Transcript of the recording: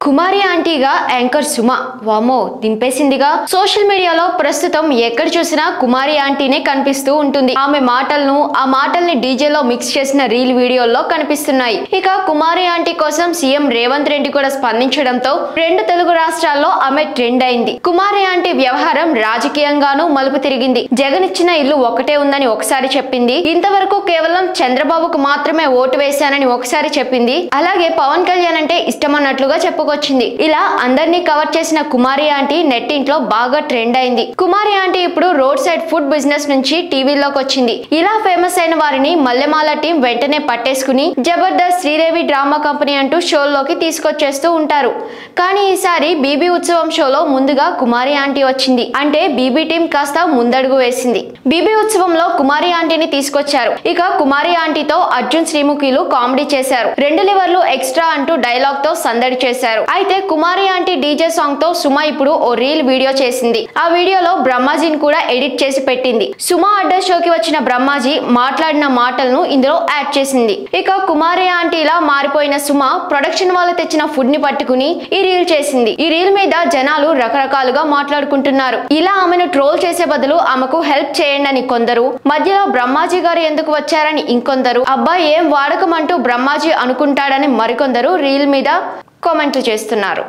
కుమారి ఆంటీగా anchor Suma వామో దింపేసిందిగా. Social మీడియాలో ప్రస్తుతం ఎక్కడ చూసినా కుమారి ఆంటీనే కనిపిస్తూ ఉంటుంది. ఆమె ఆ మాటల్ని డీజేలో మిక్స్ చేసిన రీల్ వీడియోల్లో కనిపిస్తున్నాయి. ఇక కుమారి ఆంటీ కోసం సీఎం రేవంత్ రెడ్డి కూడా స్పందించడంతో రెండు తెలుగు రాష్ట్రాల్లో ఆమె ట్రెండ్ అయింది. కుమారి ఆంటీ వ్యవహారం రాజకీయంగానూ మలుపు తిరిగింది. జగన్ ఇచ్చిన ఇల్లు ఒకటే ఉందని ఒకసారి చెప్పింది. ఇంతవరకు కేవలం చంద్రబాబుకు మాత్రమే ఓటు వేశానని ఒకసారి చెప్పింది. అలాగే పవన్ కళ్యాణ్ అంటే ఇష్టమన్నట్లుగా చెప్పుకొచ్చింది. ఇలా అందరినీ కవర్ చేసిన కుమారి ఆంటీ నెట్టింట్లో బాగా ట్రెండ్ అయింది. కుమారి ఆంటీ ఇప్పుడు రోడ్ సైడ్ ఫుడ్ బిజినెస్ నుంచి టీవీలోకి వచ్చింది. ఇలా ఫేమస్ అయిన వారిని మల్లెమాల టీం వెంటనే పట్టేసుకుని జబర్దస్త్, శ్రీదేవి డ్రామా కంపెనీ అంటూ షోల్లోకి తీసుకొచ్చేస్తూ ఉంటారు. కానీ ఈసారి బీబీ ఉత్సవం షోలో ముందుగా కుమారి ఆంటీ వచ్చింది. అంటే బీబీ టీం కాస్త ముందడుగు వేసింది. బీబీ ఉత్సవంలో కుమారి ఆంటీని తీసుకొచ్చారు. ఇక కుమారి ఆంటీతో అర్జున్, శ్రీముఖిలు కామెడీ చేశారు. 2 లివర్లు ఎక్స్ట్రా అంటూ డైలాగ్ తో సందడి చేశారు. అయితే కుమారి ఆంటీ డీజే సాంగ్ తో సుమ ఇప్పుడు ఓ రీల్ వీడియో చేసింది. ఆ వీడియోలో బ్రహ్మాజీని కూడా ఎడిట్ చేసి పెట్టింది. సుమ అడ్డా షోకి వచ్చిన బ్రహ్మాజీ మాట్లాడిన మాటలను ఇందులో యాడ్ చేసింది. ఇక కుమారి ఆంటీలా మారిపోయిన సుమ ప్రొడక్షన్ వాళ్ళు తెచ్చిన ఫుడ్ ని పట్టుకుని ఈ రీల్ చేసింది. ఈ రీల్ మీద జనాలు రకరకాలుగా మాట్లాడుకుంటున్నారు. ఇలా ఆమెను ట్రోల్ చేసే బదులు ఆమెకు హెల్ప్ చేయండి అని కొందరు, మధ్యలో బ్రహ్మాజీ గారు ఎందుకు వచ్చారని ఇంకొందరు, అబ్బాయి ఏం వాడకమంటూ బ్రహ్మాజీ అనుకుంటాడని మరికొందరు రీల్ మీద కామెంట్లు చేస్తున్నారు.